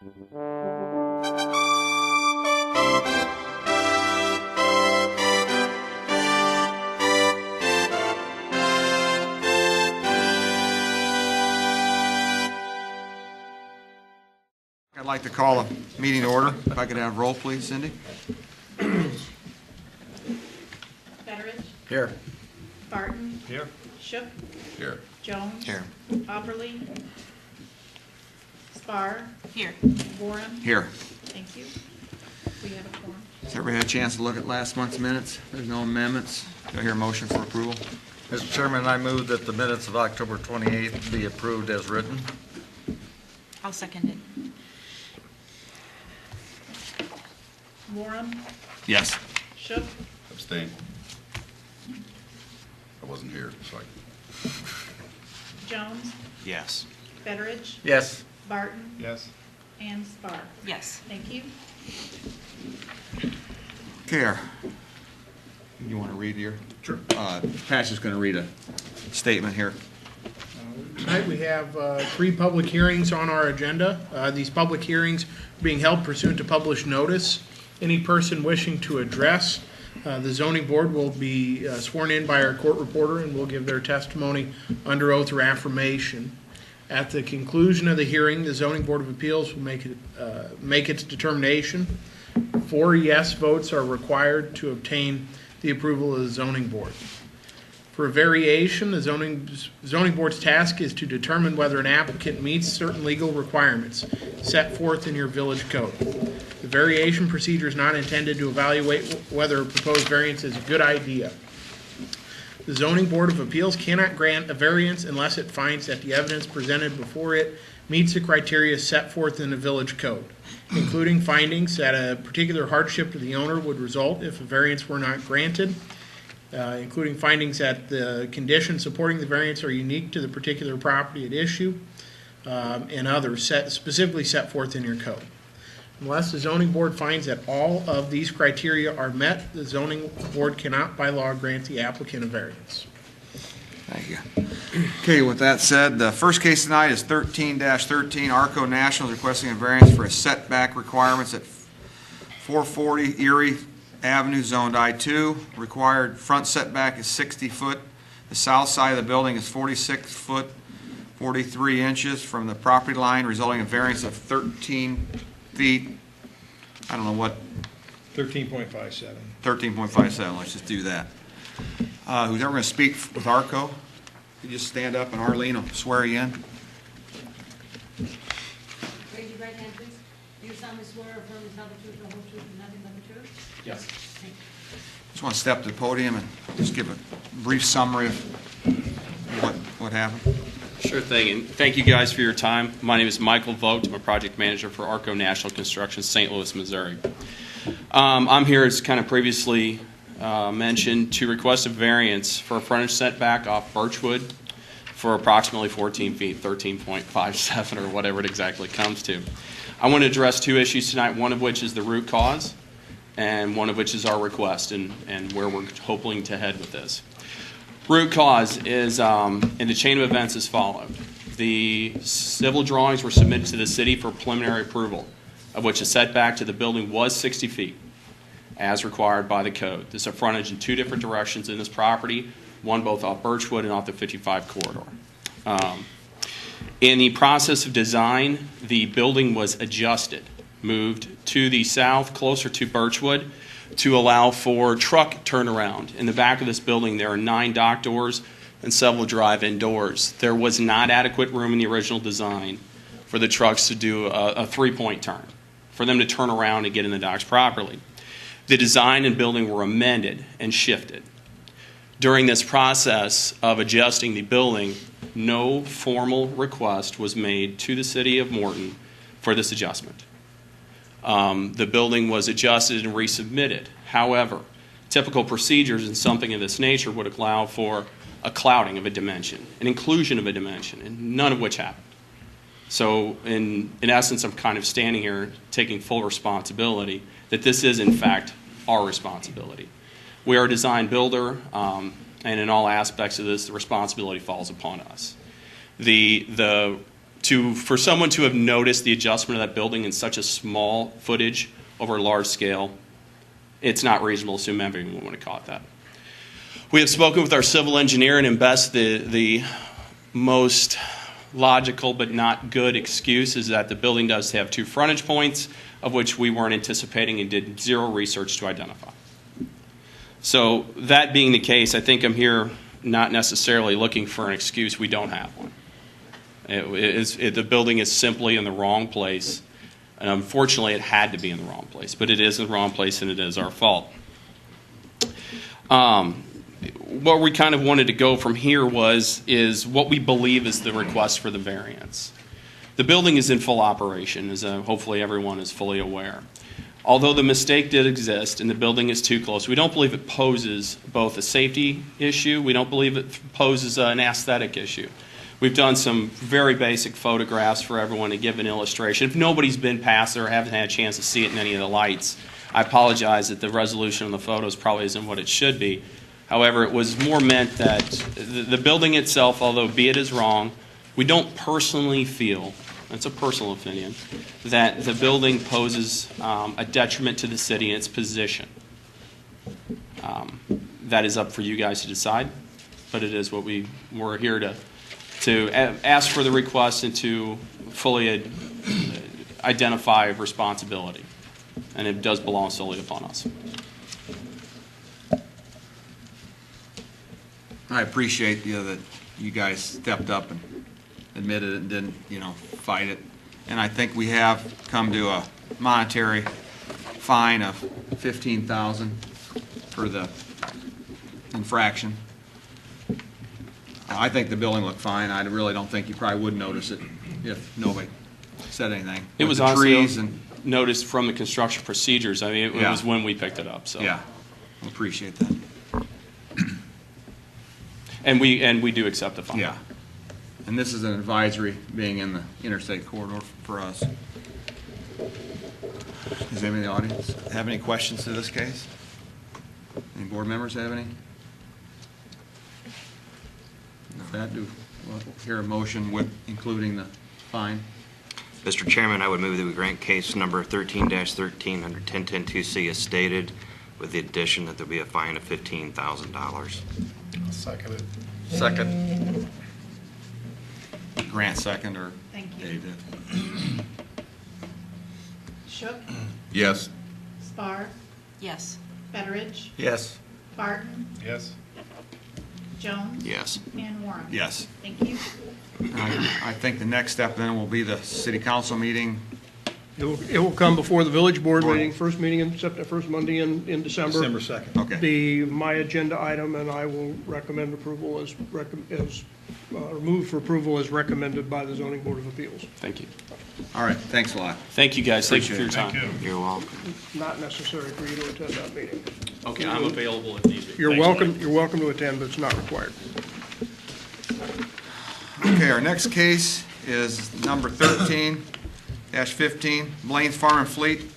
I'd like to call a meeting to order. If I could have roll, please, Cindy. Betteridge. Here. Barton. Here. Shook. Here. Jones. Here. Auberly. Spar. Here. Warren. Here. Thank you. We have a quorum. Has everybody had a chance to look at last month's minutes? There's no amendments. Do I hear a motion for approval? Mr. Chairman, I move that the minutes of October 28th be approved as written. I'll second it. Warren. Yes. Shook. Abstain. I wasn't here, so I... Jones. Yes. Betteridge. Yes. Barton. Yes. And Spar. Yes. Thank you. Care. You want to read here? Sure. Patch is going to read a statement here. Tonight we have 3 public hearings on our agenda. These public hearings are being held pursuant to published notice. Any person wishing to address the zoning board will be sworn in by our court reporter and will give their testimony under oath or affirmation. At the conclusion of the hearing, the zoning board of appeals will make its determination. 4 yes votes are required to obtain the approval of the zoning board. For a variation, the zoning board's task is to determine whether an applicant meets certain legal requirements set forth in your village code. The variation procedure is not intended to evaluate whether a proposed variance is a good idea. The zoning board of appeals cannot grant a variance unless it finds that the evidence presented before it meets the criteria set forth in the village code, including findings that a particular hardship to the owner would result if a variance were not granted, including findings that the conditions supporting the variance are unique to the particular property at issue, and others specifically set forth in your code. Unless the zoning board finds that all of these criteria are met, the zoning board cannot by law grant the applicant a variance. Thank you. Okay, with that said, the first case tonight is 13-13. Arco National is requesting a variance for a setback requirements at 440 Erie Avenue, zoned I-2. Required front setback is 60 foot. The south side of the building is 46 foot, 43 inches from the property line, resulting in a variance of 13 feet. I don't know what. 13.57. 13.57. Let's just do that. Who's ever going to speak with Arco? You just stand up and Arlene will swear you in. Raise your right hand, please. Do you solemnly swear or affirm to tell the truth, the whole truth, and nothing but the truth? Yes. Thank you. Just want to step to the podium and just give a brief summary of what happened. Sure thing, and thank you guys for your time. My name is Michael Vogt. I'm a project manager for Arco National Construction, St. Louis, Missouri. I'm here, as kind of previously mentioned, to request a variance for a frontage setback off Birchwood for approximately 14 feet, 13.57 or whatever it exactly comes to. I want to address 2 issues tonight, one of which is the root cause, and one of which is our request and where we're hoping to head with this. Root cause is in the chain of events as followed. The civil drawings were submitted to the city for preliminary approval, of which a setback to the building was 60 feet, as required by the code. There's a frontage in 2 different directions in this property, one both off Birchwood and off the 55 corridor. In the process of design, the building was adjusted, moved to the south, closer to Birchwood, to allow for truck turnaround. In the back of this building, there are 9 dock doors and several drive-in doors. There was not adequate room in the original design for the trucks to do a 3-point turn, for them to turn around and get in the docks properly. The design and building were amended and shifted. During this process of adjusting the building, no formal request was made to the city of Morton for this adjustment. The building was adjusted and resubmitted. However, typical procedures in something of this nature would allow for a clouding of a dimension, an inclusion of a dimension, and none of which happened. So in essence, I'm kind of standing here taking full responsibility that this is, in fact, our responsibility. We are a design builder, and in all aspects of this, the responsibility falls upon us. The for someone to have noticed the adjustment of that building in such a small footage over a large scale, it's not reasonable to assume everyone would have caught that. We have spoken with our civil engineer, and at best, the most logical but not good excuse is that the building does have 2 frontage points, of which we weren't anticipating and did zero research to identify. So that being the case, I think I'm here not necessarily looking for an excuse. We don't have one. The building is simply in the wrong place, and unfortunately it had to be in the wrong place, but it is in the wrong place and it is our fault. What we kind of wanted to go from here is what we believe is the request for the variance. The building is in full operation, as hopefully everyone is fully aware. Although the mistake did exist and the building is too close, we don't believe it poses both a safety issue, we don't believe it poses an aesthetic issue. We've done some very basic photographs for everyone to give an illustration. If nobody's been past there or haven't had a chance to see it in any of the lights, I apologize that the resolution on the photos probably isn't what it should be. However, it was more meant that the building itself, although be it is wrong, we don't personally feel, it's a personal opinion, that the building poses a detriment to the city and its position. That is up for you guys to decide, but it is what we're here to ask for the request and to fully identify responsibility. And it does belong solely upon us. I appreciate that you guys stepped up and admitted it and didn't, fight it. And I think we have come to a monetary fine of $15,000 for the infraction. I think the building looked fine. I really don't think you probably would notice it if nobody said anything. It With was the honestly trees and noticed from the construction procedures. I mean, it Yeah. was when we picked it up. So yeah, I appreciate that. and we do accept the fine. Yeah, and this is an advisory being in the interstate corridor for us. Does anybody in the audience have any questions to this case? Any board members have any? With that, we'll hear a motion with including the fine. Mr. Chairman, I would move that we grant case number 13-13 under 1010-2C as stated, with the addition that there'll be a fine of $15,000. Second it. Second. Grant second, or Thank you. Dave did. Shook, Yes. Spar, Yes. Fedorich, Yes. Barton, Yes. Jones, Yes. and Warren. Yes. Thank you. I think the next step then will be the city council meeting. It will come before the village board meeting, first meeting in September, first Monday in December. December 2nd. Okay. Be my agenda item, and I will recommend approval move for approval as recommended by the zoning board of appeals. Thank you. All right, thanks a lot. Thank you, guys. Thank you for your Appreciate time. You're welcome. Not necessary for you to attend that meeting. Okay, I'm available if need be. You're Thanks, welcome. Mike. You're welcome to attend, but it's not required. Okay, our next case is number 13-15, Blaine's Farm and Fleet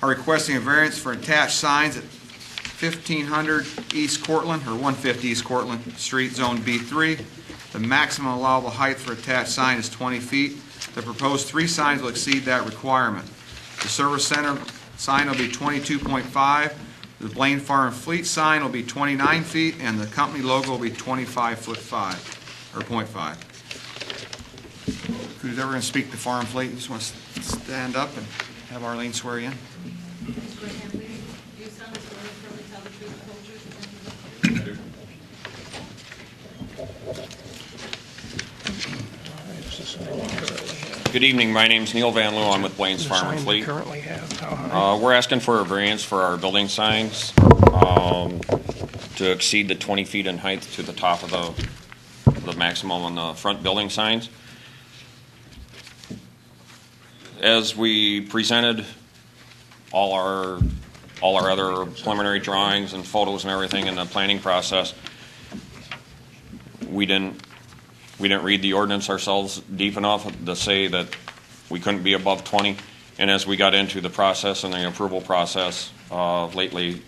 are requesting a variance for attached signs at 1500 East Cortland, or 150 East Cortland Street, Zone B3. The maximum allowable height for attached sign is 20 feet. The proposed 3 signs will exceed that requirement. The service center sign will be 22.5. The Blaine Farm and Fleet sign will be 29 feet, and the company logo will be 25.5. Who's ever going to speak to Farm Fleet? You just want to stand up and have Arlene swear you in? Raise your right hand, please. Do you solemnly swear or affirm to tell the truth, the whole truth, and nothing but the truth? Good evening, my name's Neil Van Loo, I'm with Blaine's Farm and Fleet. Currently have, how high? We're asking for a variance for our building signs to exceed the 20 feet in height to the top of the maximum on the front building signs. As we presented all our other preliminary drawings and photos and everything in the planning process, we didn't read the ordinance ourselves deep enough to say that we couldn't be above 20. And as we got into the process and the approval process lately,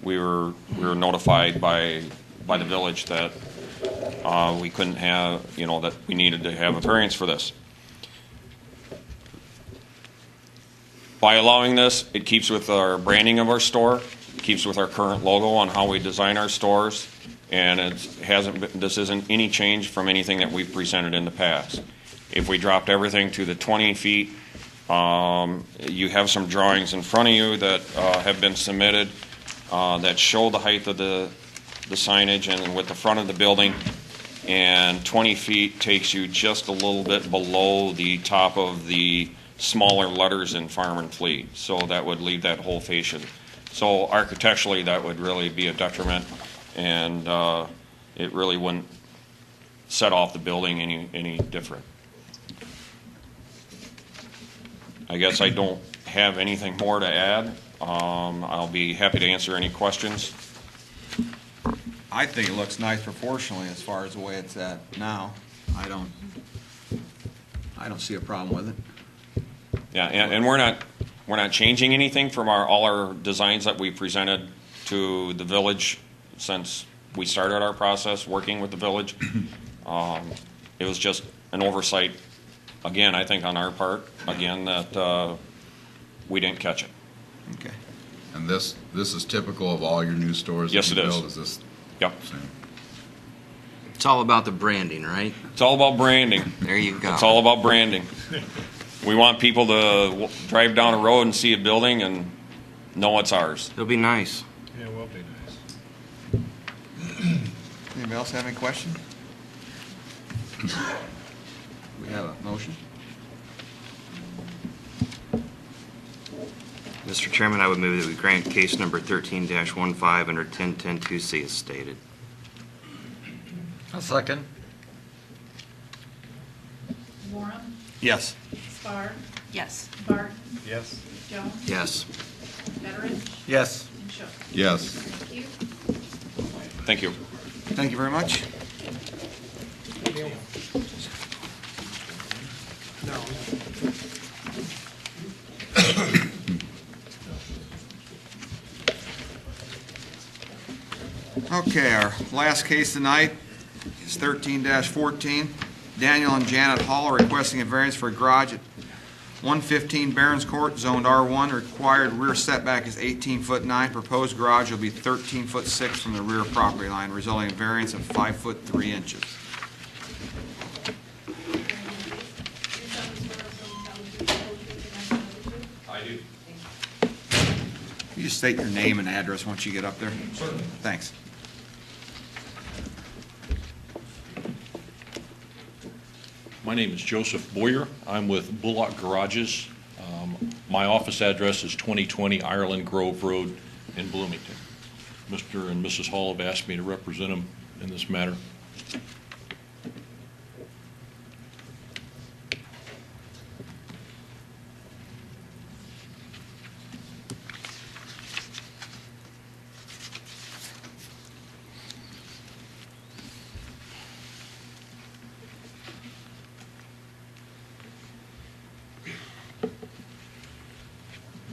we were notified by the village that we couldn't have, that we needed to have a variance for this. By allowing this, it keeps with our branding of our store, it keeps with our current logo on how we design our stores, and this isn't any change from anything that we've presented in the past. If we dropped everything to the 20 feet, you have some drawings in front of you that have been submitted that show the height of the signage and with the front of the building, and 20 feet takes you just a little bit below the top of the smaller letters in Farm and Fleet, so that would leave that whole fascia. So architecturally, that would really be a detriment, and it really wouldn't set off the building any different. I guess I don't have anything more to add. I'll be happy to answer any questions. I think it looks nice proportionally as far as the way it's at now. I don't see a problem with it. Yeah, and we're not changing anything from all our designs that we presented to the village since we started our process working with the village. It was just an oversight, again, I think on our part, again, that we didn't catch it. Okay. And this is typical of all your new stores? Yes, that you it is. build? Is this Yep. same? It's all about the branding, right? It's all about branding. There you go. It's all about branding. We want people to drive down a road and see a building and know it's ours. It'll be nice. Yeah, it will be nice. Anybody else have any questions? We have a motion. Mr. Chairman, I would move that we grant case number 13-15 under 10.10.2C as stated. A second. Warren, Yes. Spar, Yes. Barton, Yes. Jones, Yes. Federich, Yes. and Schob. Yes. Thank you. Thank you. Thank you very much. Okay, our last case tonight is 13-14. Daniel and Janet Hall are requesting a variance for a garage at 115 Barons Court, zoned R1. Required rear setback is 18 foot 9. Proposed garage will be 13 foot 6 from the rear property line, resulting in variance of 5 foot 3 inches. I do. Can you just state your name and address once you get up there? Certainly. Thanks. My name is Joseph Boyer. I'm with Bullock Garages. My office address is 2020 Ireland Grove Road in Bloomington. Mr. and Mrs. Hall have asked me to represent them in this matter.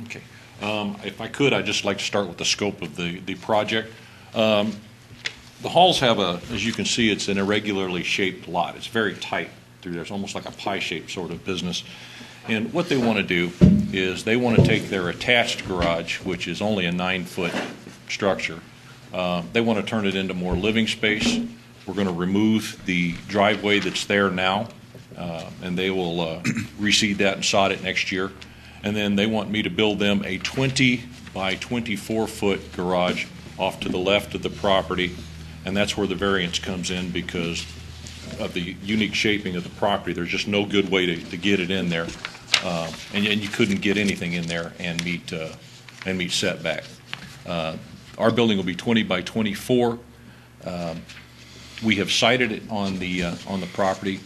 Okay. If I could, I'd just like to start with the scope of the project. The halls have as you can see, it's an irregularly shaped lot. It's very tight through there. It's almost like a pie-shaped sort of business. And what they want to do is they want to take their attached garage, which is only a 9-foot structure. They want to turn it into more living space. We're going to remove the driveway that's there now, and they will reseed that and sod it next year. And then they want me to build them a 20 by 24-foot garage off to the left of the property, and that's where the variance comes in because of the unique shaping of the property. There's just no good way to get it in there, and you couldn't get anything in there and meet setback. Our building will be 20 by 24. We have cited it on the property.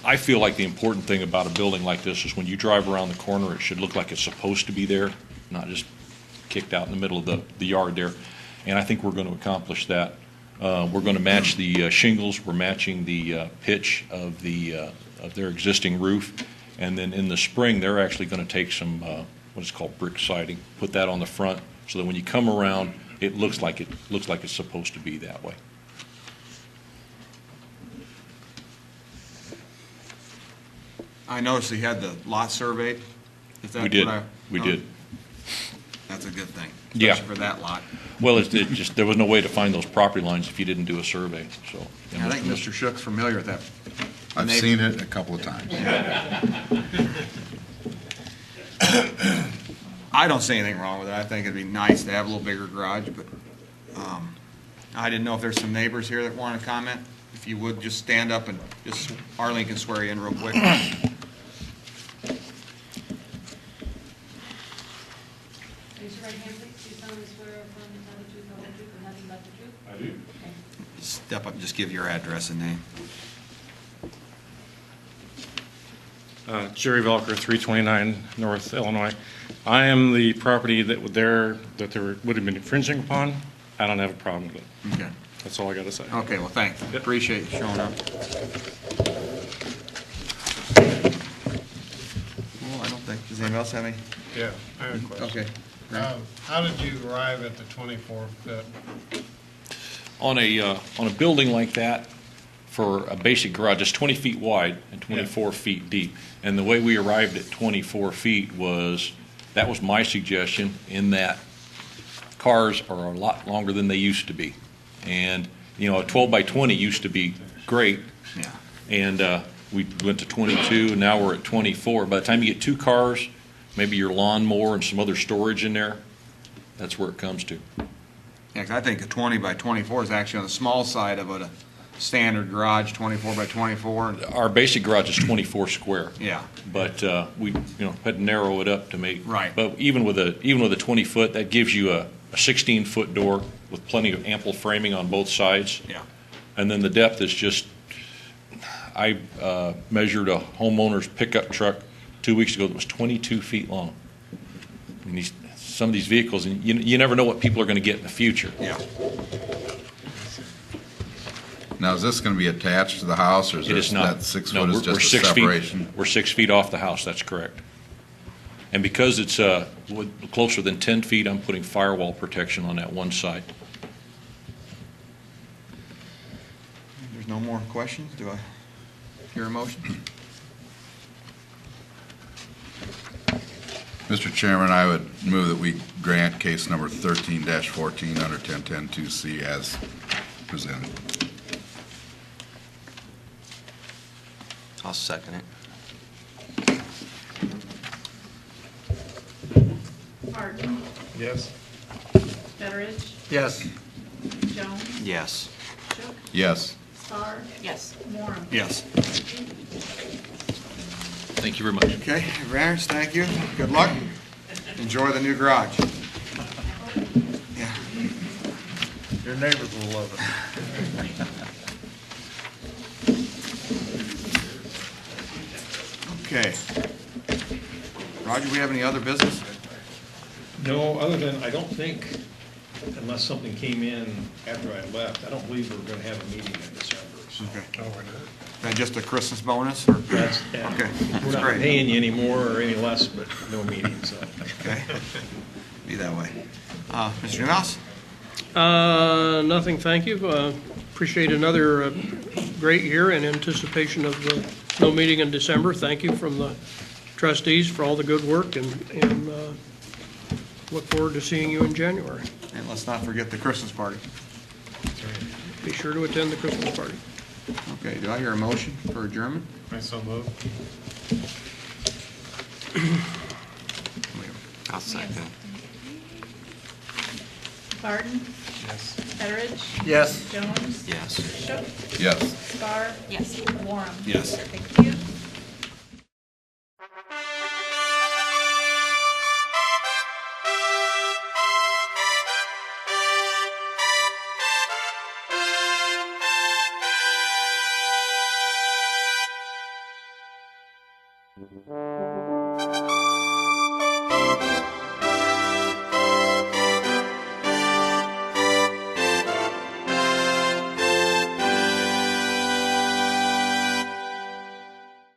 I feel like the important thing about a building like this is when you drive around the corner, it should look like it's supposed to be there, not just kicked out in the middle of the yard there. And I think we're going to accomplish that. We're going to match the shingles. We're matching the pitch of their existing roof. And then in the spring, they're actually going to take some what is called brick siding, put that on the front, so that when you come around, it looks like it's supposed to be that way. I noticed you had the lot surveyed. Is that We did, what I- we oh, did. That's a good thing. Yeah. Especially for that lot. Well, it just, there was no way to find those property lines if you didn't do a survey, so. Yeah, I think Mr. Shook's familiar with that. I've seen it a couple of times. I don't see anything wrong with it. I think it'd be nice to have a little bigger garage, but I didn't know if there's some neighbors here that want to comment. If you would, just stand up and just, Arlene can swear you in real quick. Raise your right hand, please. Do you solemnly swear or affirm to tell the truth, the whole truth, and nothing but the truth? I do. Okay. Step up and just give your address and name. Jerry Velker, 329 North Illinois. I am the property that would have been infringing upon. I don't have a problem with it. Okay. That's all I got to say. Okay, well, thanks. Appreciate you showing up. Well, I don't think, does anybody else have any? Yeah, I have a question. Okay. How did you arrive at the 24 foot? On a building like that, for a basic garage, it's 20 feet wide and 24 feet deep. And the way we arrived at 24 feet was, that was my suggestion, in that cars are a lot longer than they used to be. And, you know, a 12 by 20 used to be great. Yeah. And we went to 22, and now we're at 24. By the time you get two cars, maybe your lawnmower and some other storage in there, that's where it comes to. Yeah, 'cause I think a 20 by 24 is actually on the small side of a standard garage, 24 by 24. Our basic garage is 24 square. Yeah. But we, had to narrow it up to make. Right. But even with a 20 foot, that gives you a 16 foot door with plenty of ample framing on both sides. Yeah. And then the depth is just, I measured a homeowner's pickup truck 2 weeks ago that was 22 feet long. I mean, some of these vehicles, and you never know what people are going to get in the future. Yeah. Now, is this going to be attached to the house, or is It is not. that 6 No, foot is we're just a 6 feet. separation? We're 6 feet off the house, that's correct. And because it's closer than 10 feet, I'm putting firewall protection on that one side. There's no more questions? Do I hear a motion? Mr. Chairman, I would move that we grant case number 13-14 under 1010-2C as presented. I'll second it. Martin, Yes. Betteridge, Yes. Jones, Yes. Shook, Yes. Spar, Yes. Morum. Yes. Thank you very much. Okay, Rangers, thank you. Good luck. Enjoy the new garage. Yeah. Your neighbors will love it. Okay. Roger, we have any other business? No, other than, I don't think, unless something came in after I left, I don't believe we're going to have a meeting in December. So Okay. Oh, we're not. And just a Christmas bonus, or? that's, Okay, we're that's not great. paying you any more or any less, but no meeting, so. Okay. Be that way. Mr. Newhouse? Nothing, thank you. Appreciate another great year in anticipation of the no meeting in December. Thank you from the trustees for all the good work, and look forward to seeing you in January. And let's not forget the Christmas party. Be sure to attend the Christmas party. Okay, do I hear a motion for adjournment? I so move. I'll second. Barton, Yes. Betteridge, Yes. Jones, Yes. Shook, Yes. Spar, Yes. Morum. Yes. Thank you. Yes.